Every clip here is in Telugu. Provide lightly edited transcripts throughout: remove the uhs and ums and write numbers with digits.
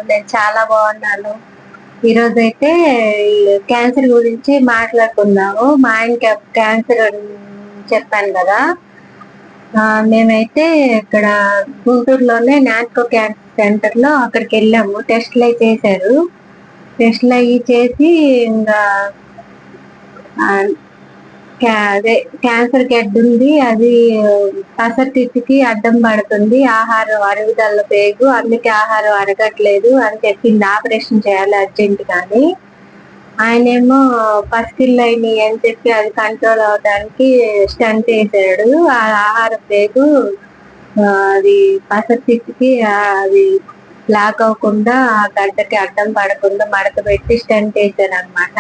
నేను చాలా బాగున్నాను. ఈరోజు అయితే క్యాన్సర్ గురించి మాట్లాడుకుందాము. మా ఆయనకి క్యాన్సర్ అని చెప్పాను కదా. మేమైతే ఇక్కడ గుంటూరులోనే నాట్కో క్యాన్సర్ సెంటర్ లో అక్కడికి వెళ్ళాము. టెస్ట్లు అయి చేశారు. టెస్ట్లు అవి చేసి ఇంకా అదే క్యాన్సర్ గడ్డ ఉంది, అది పసటికి అడ్డం పడుతుంది, ఆహారం అరుగుదల పేగు, అందుకే ఆహారం అరగట్లేదు అని చెప్పింది. ఆపరేషన్ చేయాలి అర్జెంట్ గాని. ఆయనేమో పసిపిల్లైని అని చెప్పి అది కంట్రోల్ అవడానికి స్టంట్ వేసాడు. ఆ ఆహార పేగు అది పసటికి అది బ్లాక్ అవ్వకుండా ఆ గడ్డకి అడ్డం పడకుండా మడత పెట్టి స్టంట్ వేసారు అనమాట.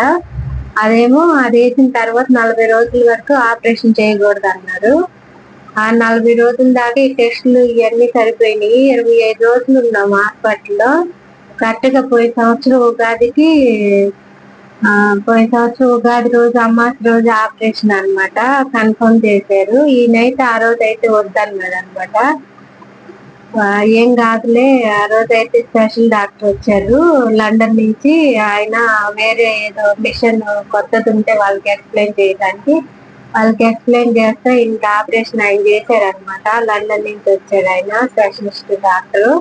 అదేమో అది వేసిన తర్వాత 40 రోజుల వరకు ఆపరేషన్ చేయకూడదు అన్నారు. ఆ 40 రోజుల దాకా ఈ టెస్టులు ఇవన్నీ సరిపోయినాయి. 25 రోజులు ఉన్నాం హాస్పిటల్లో. కరెక్ట్ గా పోయిన సంవత్సరం ఉగాది రోజు అమావాస్య రోజు ఆపరేషన్ అనమాట కన్ఫర్మ్ చేశారు. ఈయనైతే ఆ రోజు అయితే వద్దన్నాడు అనమాట. ఏం కాదులే, ఆ రోజు అయితే స్పెషల్ డాక్టర్ వచ్చారు లండన్ నుంచి. ఆయన వేరే ఏదో మిషన్ కొత్తది ఉంటే వాళ్ళకి ఎక్స్ప్లెయిన్ చేయడానికి, వాళ్ళకి ఎక్స్ప్లెయిన్ చేస్తే ఇంకా ఆపరేషన్ ఆయన చేశారనమాట. లండన్ నుంచి వచ్చారు ఆయన, స్పెషలిస్ట్ డాక్టర్.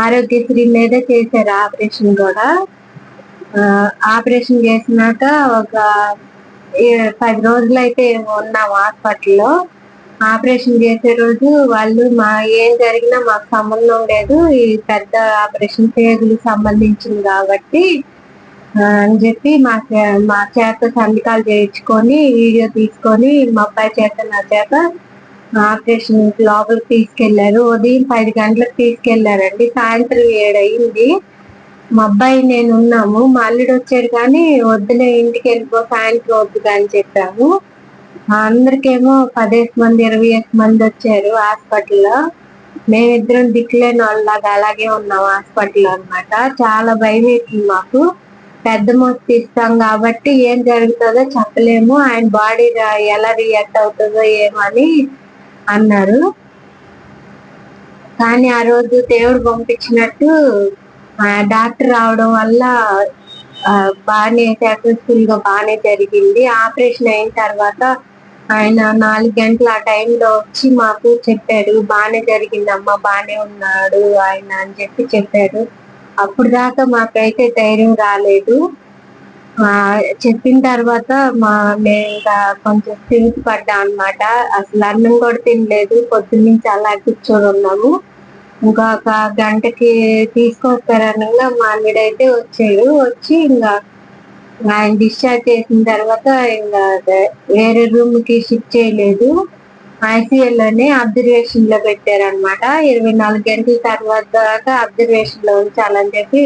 ఆరోగ్యశ్రీ మీదే చేశారు ఆపరేషన్ కూడా. ఆపరేషన్ చేసినాక ఒక 10 రోజులు అయితే ఉన్నాం హాస్పిటల్లో. ఆపరేషన్ చేసే రోజు వాళ్ళు ఏం జరిగినా మాకు సంబంధం లేదు, ఈ పెద్ద ఆపరేషన్ పేగులకు సంబంధించింది కాబట్టి అని చెప్పి మా చేత సంతకాలు చేయించుకొని వీడియో తీసుకొని మా అబ్బాయి చేత నా చేత ఆపరేషన్ లోపలికి తీసుకెళ్లారు. ఉదయం 10 గంటలకు తీసుకెళ్లారండి, సాయంత్రం 7 అయింది. మా అబ్బాయి నేను ఉన్నాము. మా అల్లుడు వచ్చాడు కానీ వద్దులే ఇంటికి వెళ్ళిపో, సాయంత్రం వద్దు అని చెప్పాము. అందరికేమో 10 మంది 20 మంది వచ్చారు హాస్పిటల్లో. మేమిద్దరం దిక్కులేని వాళ్ళలాగా అలాగే ఉన్నాం హాస్పిటల్ అనమాట. చాలా భయం వేసింది మాకు. పెద్ద మొత్తం ఇస్తాం కాబట్టి ఏం జరుగుతుందో చెప్పలేము, ఆయన బాడీ ఎలా రియాక్ట్ అవుతుందో ఏమని అన్నారు. కానీ ఆ రోజు దేవుడు పంపించినట్టు డాక్టర్ రావడం వల్ల బాగానే సక్సెస్ఫుల్ గా బాగానే జరిగింది. ఆపరేషన్ అయిన తర్వాత ఆయన 4 గంటల ఆ టైంలో వచ్చి మాకు చెప్పారు, బాగానే జరిగిందమ్మా, బాగానే ఉన్నాడు ఆయన అని చెప్పారు. అప్పుడు దాకా మాకైతే ధైర్యం రాలేదు. చెప్పిన తర్వాత మేము ఇంకా కొంచెం స్థిమిత పడ్డాం అనమాట. అసలు అన్నం కూడా తినలేదు, పొద్దున్నుంచి అలా కూర్చొని ఉన్నాము. ఇంకొక గంటకి తీసుకొస్తారనగా మా అల్లుడైతే వచ్చాడు. వచ్చి ఇంకా ఆయన డిశ్చార్జ్ చేసిన తర్వాత ఇంకా వేరే రూమ్ కి షిఫ్ట్ చేయలేదు, ఐసీయూలోనే అబ్జర్వేషన్ లో పెట్టారనమాట. 24 గంటల తర్వాత దాకా అబ్జర్వేషన్ లో ఉంచాలని చెప్పి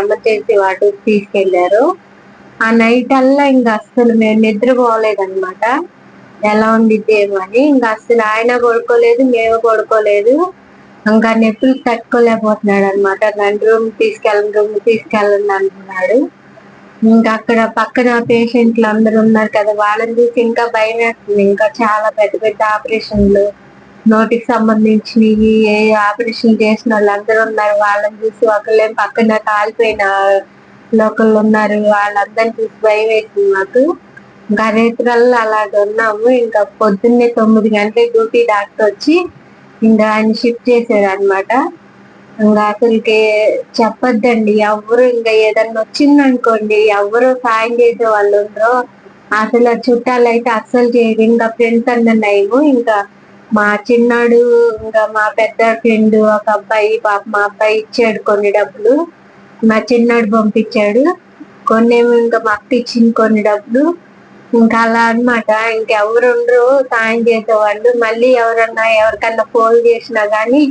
ఎమర్జెన్సీ వార్డుకి తీసుకెళ్లారు. ఆ నైట్ అల్లా ఇంకా అస్సలు మేము నిద్రపోలేదన్నమాట, ఎలా ఉండిద్ది ఏమో అని. ఇంకా అస్సలు ఆయన పడుకోలేదు, మేము పడుకోలేదు. ఇంకా నొప్పులు తట్టుకోలేకపోతున్నాడు అనమాట. రూమ్ తీసుకెళ్ళండి అంటున్నాడు. ఇంకా అక్కడ పక్కన పేషెంట్లు అందరు ఉన్నారు కదా, వాళ్ళని చూసి ఇంకా భయం వేస్తుంది. ఇంకా చాలా పెద్ద పెద్ద ఆపరేషన్లు, నోటికి సంబంధించినవి ఏ ఆపరేషన్ చేసిన వాళ్ళందరూ ఉన్నారు. వాళ్ళని చూసి ఒకళ్ళేం పక్కన కాలిపోయిన లోకళ్ళు ఉన్నారు, వాళ్ళందరిని చూసి భయం వేసింది మాకు. ఇంకా రేత్రల్లో అలాగ ఉన్నాము. ఇంకా పొద్దున్నే 9 గంటల డ్యూటీ డాక్టర్ వచ్చి ఇంకా ఆయన షిఫ్ట్ చేశారు అనమాట. ఇంకా అసలుకి చెప్పొద్దండి, ఎవరు ఇంకా ఏదన్నా వచ్చిందనుకోండి ఎవరు సాయం చేసే వాళ్ళు ఉండరు. అసలు చుట్టాలు అయితే అస్సలు చేయరు. ఇంకా ఫ్రెండ్స్ అన్న నయము. ఇంకా మా చిన్నాడు, ఇంకా మా పెద్ద ఫ్రెండ్ ఒక అబ్బాయి, మా అబ్బాయి ఇచ్చాడు కొన్ని డబ్బులు, మా చిన్నాడు పంపించాడు కొన్నేమో, ఇంకా మా అక్క ఇచ్చింది కొన్ని డబ్బులు. ఇంకా అలా అనమాట. ఇంకెవరు ఉండరు సాయం చేసేవాళ్ళు. మళ్ళీ ఎవరికన్నా ఫోన్ చేసినా గానీ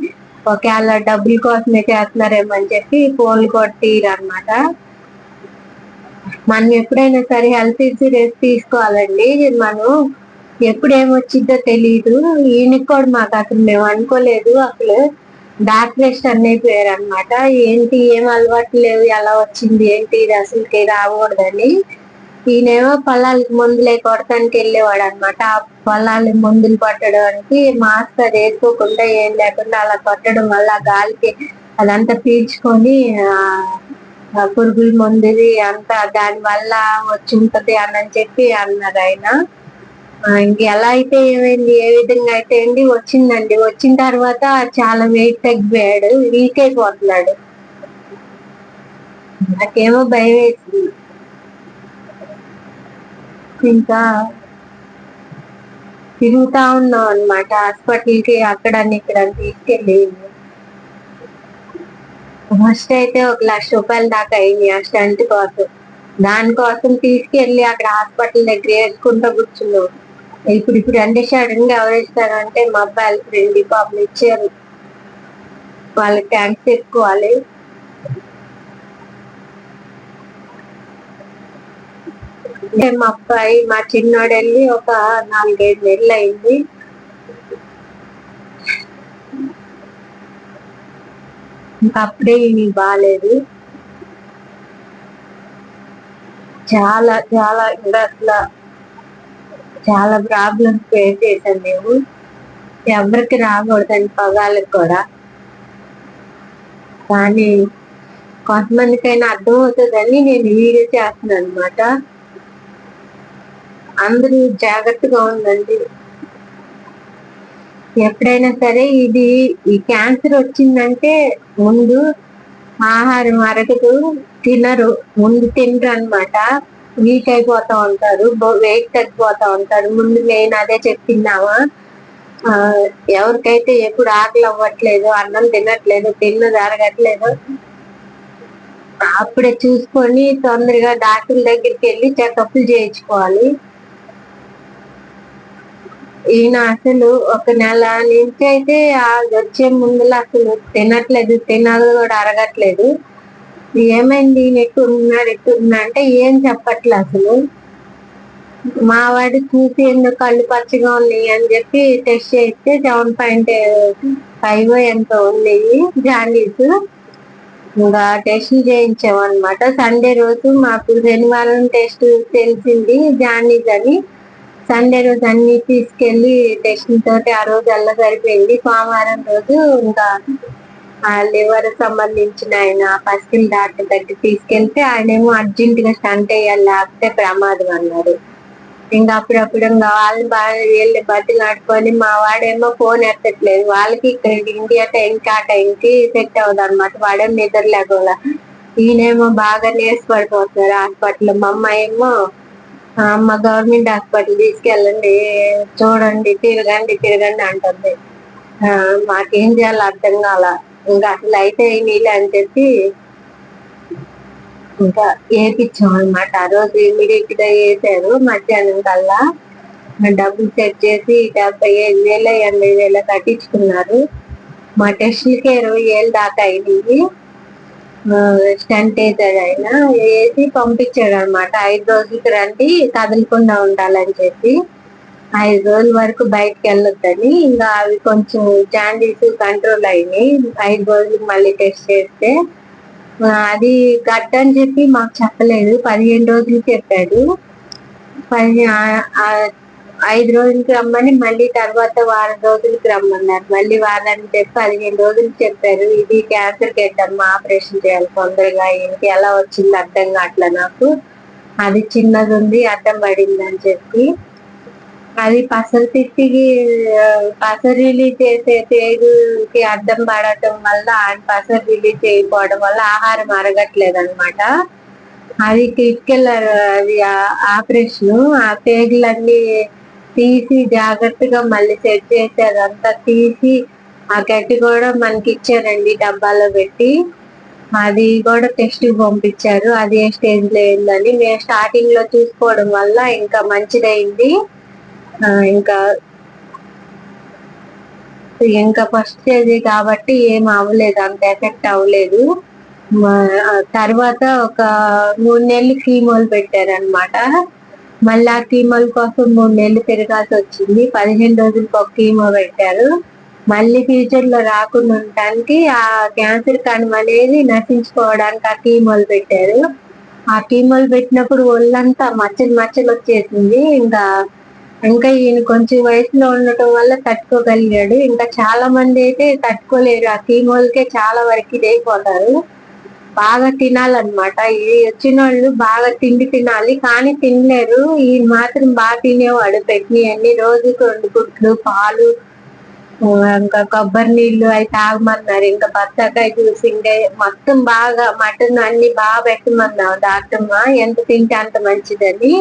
ఒకవేళ డబ్బుల కోసమే చేస్తున్నారేమో అని చెప్పి ఫోన్లు కొట్టిరు అనమాట. మనం ఎప్పుడైనా సరే హెల్త్ ఇన్సూరెన్స్ తీసుకోవాలండి. మనం ఎప్పుడు ఏమొచ్చిద్దో తెలీదు. ఈయనకి కూడా మాకు అసలు మేము అనుకోలేదు. అసలు డాక్టర్ అన్నీ అయిపోయారు అనమాట. ఏంటి ఏం అలవాటు లేవు, ఎలా వచ్చింది ఏంటి, ఇది అసలుకి రాకూడదని. ఈయనేమో పొలాలకి మందులే కొడటానికి వెళ్ళేవాడు అనమాట. ఆ పొలాలు మందులు కొట్టడానికి మాస్క్ అది వేసుకోకుండా ఏం లేకుండా అలా కొట్టడం వల్ల గాలికి అదంతా పీల్చుకొని పురుగుల మందుది అంతా దాని వల్ల వచ్చి ఉంటది అని చెప్పి అన్నారు ఆయన. ఇంక ఎలా అయితే ఏమైంది, ఏ విధంగా అయితే అండి వచ్చిందండి. వచ్చిన తర్వాత చాలా వెయిట్ తగ్గిపోయాడు, వీక్ అయిపోతున్నాడు. నాకేమో భయం వేసింది. ఇంకా తిరుగుతా ఉన్నాం అనమాట హాస్పిటల్కి, అక్కడ ఇక్కడ తీసుకెళ్ళి. ఫస్ట్ అయితే 1,00,000 దాకా అయింది ఆ స్టంట్ కోసం. దానికోసం తీసుకెళ్ళి అక్కడ హాస్పిటల్ దగ్గర వేసుకుంటూ కూర్చున్నాం. ఇప్పుడు అంటే సడన్ గా ఎవరిస్తారంటే మా అబ్బాయి ఫ్రెండ్ పాపం ఇచ్చారు, వాళ్ళకి థ్యాంక్స్ చెప్పుకోవాలి. మా అబ్బాయి మా చిన్నోడు వెళ్ళి ఒక 4-5 నెలలు అయింది. ఇంకా అప్పుడే బాగాలేదు, చాలా చాలా ఇంకా అసలు చాలా ప్రాబ్లమ్స్ ఫేస్ చేశాం మేము. ఎవరికి రాకూడదండి పగాలకు కూడా, కానీ కొంతమందికైనా అర్థం అవుతుందని నేను వీడియో చేస్తున్నాను అనమాట. అందరూ జాగ్రత్తగా ఉండండి. ఎప్పుడైనా సరే ఈ క్యాన్సర్ వచ్చిందంటే ముందు ఆహారం అరగదు, తినరు, ముందు తినరు అనమాట. వీక్ అయిపోతా ఉంటారు, వెయిట్ తగ్గిపోతా ఉంటారు. ముందు నేను అదే చెప్తున్నావా, ఎవరికైతే ఎప్పుడు ఆకలి అవ్వట్లేదు, అన్నం తినట్లేదు, తిన్నది అరగట్లేదు, అప్పుడే చూసుకొని తొందరగా డాక్టర్ దగ్గరికి వెళ్ళి చెకప్లు చేయించుకోవాలి. ఈయన అసలు 1 నెల నుంచి అయితే వచ్చే ముందులో అసలు తినట్లేదు, తినాలి కూడా అరగట్లేదు. ఏమైంది ఎట్టున్నా అంటే ఏం చెప్పట్లే అసలు. మా వాడు చూసి ఎందుకు కళ్ళు పచ్చగా ఉన్నాయి అని చెప్పి టెస్ట్ చేస్తే 7.5 ఎంతో ఉన్నాయి జాండీస్. ఇంకా టెస్ట్ చేయించామన్నమాట. సండే రోజు మాకు శనివారం టెస్ట్ తెలిసింది జాండీస్ అని. సండే రోజు అన్ని తీసుకెళ్లి టెస్ట్ తోటి ఆ రోజు అల్ల సరిపోయింది. సోమవారం రోజు ఇంకా లివర్ సంబంధించిన ఆయన పసికిల్ డాక్టర్ దగ్గర తీసుకెళ్తే ఆయనేమో అర్జెంట్ గా స్టంట్ వేయాలి, లేకపోతే ప్రమాదం అన్నారు. ఇంకా అప్పుడప్పుడు ఇంకా వాళ్ళని బాగా వెళ్ళి బతిలాడుకొని, మా వాడేమో ఫోన్ ఎత్తట్లేదు. వాళ్ళకి ఇక్కడ ఇండియా టైంకి ఆ టైంకి సెట్ అవ్వదు అనమాట. వాడేమో నిద్ర లేకుండా, ఈయనేమో బాగా నీరస పడిపోతున్నారు హాస్పిటల్. మా అమ్మాయి ఏమో అమ్మ గవర్నమెంట్ హాస్పిటల్ తీసుకెళ్ళండి, చూడండి, తిరగండి అంటుంది. మాకేం చేయాలో అర్థం కాల. ఇంకా అసలు అయితే నీళ్ళు అని చెప్పి ఇంకా వేపించాం అనమాట. ఆ రోజు ఇమీడియట్ గా వేసారు. మధ్యాహ్నం కల్లా డబ్బులు సెట్ చేసి 75,000 80,000 కట్టించుకున్నారు. మా టెస్టులకి 20,000 దాకా అయింది. స్టంట్ వేసాడు ఆయన, వేసి పంపించాడు అనమాట. 5 రోజులకి రండి, కదలకుండా ఉండాలని చెప్పి. 5 రోజుల వరకు బయటకు వెళ్ళొద్దని. ఇంకా అవి కొంచెం జాండీస్ కంట్రోల్ అయినాయి. 5 రోజులకు మళ్ళీ టెస్ట్ చేస్తే అది గడ్డ అని చెప్పి మాకు చెప్పలేదు, 15 రోజులు చెప్పాడు. 5 రోజులకి రమ్మని మళ్ళీ తర్వాత వారం రోజులకి రమ్మన్నారు. మళ్ళీ వారానికి చెప్పి 15 రోజులు చెప్పారు. ఇది క్యాన్సర్ గడ్డమ్మా, ఆపరేషన్ చేయాలి తొందరగా. ఇంటికి ఎలా వచ్చింది అర్థం కావట్లే నాకు, అది చిన్నది ఉంది, అడ్డం పడింది అని చెప్పి. అది పసరు తిట్టికి పసరు రిలీజ్ చేసే పేగుకి అడ్డం పడటం వల్ల, పసరు రిలీజ్ చేయకపోవడం వల్ల ఆహారం అరగట్లేదు అనమాట. అది క్రిటికల్, అది ఆపరేషన్. ఆ పేగులన్నీ తీసి జాగ్రత్తగా మళ్ళీ సెట్ చేసి అదంతా తీసి ఆ గడ్డి కూడా మనకి ఇచ్చారండి డబ్బాలో పెట్టి. అది కూడా టెస్ట్ పంపించారు, అది ఏ స్టేజ్ లో అయిందని. మేము స్టార్టింగ్ లో చూసుకోవడం వల్ల ఇంకా మంచిదైంది. ఇంకా ఫస్ట్ స్టేజ్ కాబట్టి ఏం అవ్వలేదు, అంత ఎఫెక్ట్ అవ్వలేదు. తర్వాత ఒక 3 నెలలు కీమోలు పెట్టారనమాట. మళ్ళీ ఆ కీమోల కోసం 3 నెలలు తిరగాల్సి వచ్చింది. 15 రోజులకు ఒక కీమో పెట్టారు. మళ్ళీ ఫ్యూచర్ లో రాకుండా ఉండటానికి, ఆ క్యాన్సర్ కణం అనేది నశించుకోవడానికి ఆ కీమోలు పెట్టారు. ఆ కీమోలు పెట్టినప్పుడు ఒళ్ళంతా మచ్చలు వచ్చేసింది. ఇంకా ఇంకా ఈయన కొంచెం వయసులో ఉండటం వల్ల తట్టుకోగలిగాడు. ఇంకా చాలా మంది అయితే తట్టుకోలేరు. ఆ కీమోలకే చాలా వరకు ఇదైపోతారు. బాగా తినాలన్నమాట. ఈ వచ్చిన వాళ్ళు బాగా తిండి తినాలి కానీ తినలేరు. ఈయన మాత్రం బాగా తినేవాడు. పెట్టినవన్నీ రోజుకు 2 గుడ్లు, పాలు, ఇంకా కొబ్బరి నీళ్లు అవి తాగమన్నారు. ఇంకా బత్తాకాయ జ్యూస్, ఇంకా మొత్తం బాగా మటన్ అన్ని బాగా పెట్టమన్నారు డాక్టర్మ. ఎంత తింటే అంత మంచిదని.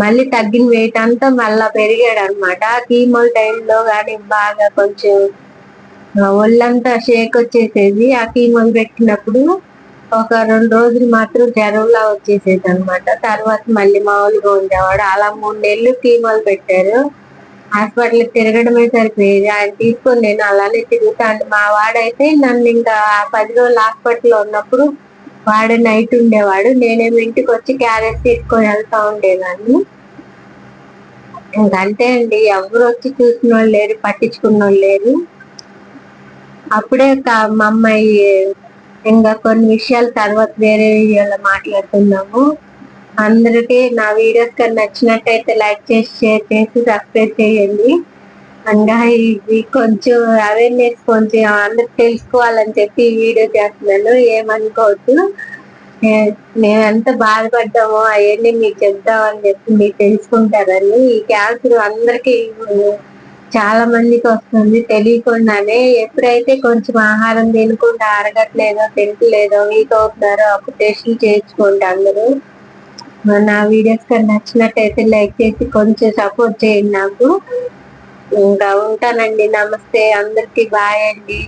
మళ్ళీ తగ్గిన వెయిట్ అంతా మళ్ళా పెరిగాడు అనమాట. కీమోల్ టైంలో కానీ బాగా కొంచెం ఒళ్ళంతా షేక్ వచ్చేసేది. ఆ కీమోలు పెట్టినప్పుడు ఒక 2 రోజులు మాత్రం జ్వరంలా వచ్చేసేది అనమాట. తర్వాత మళ్ళీ మామూలుగా ఉండేవాడు. అలా 3 నెలలు కీమోలు పెట్టారు. హాస్పిటల్ తిరగడమే సరిపోయేది. ఆయన తీసుకొని నేను అలానే తిరుగుతాను. మా వాడైతే నన్ను ఇంకా 10 రోజులు హాస్పిటల్లో ఉన్నప్పుడు వాడు నైట్ ఉండేవాడు. నేనేమో ఇంటికి వచ్చి క్యారెట్ తీసుకొని వెళ్తా ఉండేదాన్ని. ఇంకంతే అండి, ఎవరు వచ్చి చూసిన వాళ్ళు లేరు, పట్టించుకున్న వాళ్ళు లేరు. అప్పుడే మా అమ్మాయి ఇంకా కొన్ని విషయాల తర్వాత వేరే వీడియోలో మాట్లాడుతున్నాము. అందరికీ నా వీడియోస్ కానీ నచ్చినట్టయితే లైక్ చేసి, షేర్ చేసి, సబ్స్క్రైబ్ చేయండి. ఇంకా ఇది కొంచెం అవేర్నెస్ కొంచెం అందరికి తెలుసుకోవాలని చెప్పి ఈ వీడియో చేస్తున్నాను. ఏమనుకోవద్దు. మేము ఎంత బాధపడ్డామో అవన్నీ మీకు చెప్తామని చెప్పి మీరు తెలుసుకుంటారని. ఈ క్యాన్సర్ అందరికి చాలా మందికి వస్తుంది తెలియకుండానే. ఎప్పుడైతే కొంచెం ఆహారం తినకుండా అరగట్లేదో, తింటలేదో, వీక్ అవుతున్నారో అప్పుడు టెస్టులు చేయించుకోండి అందరూ. నా వీడియోస్ కానీ నచ్చినట్టయితే లైక్ చేసి కొంచెం సపోర్ట్ చేయండి నాకు. ఇంకా ఉంటానండి. నమస్తే అందరికి. బాయ్ అండి.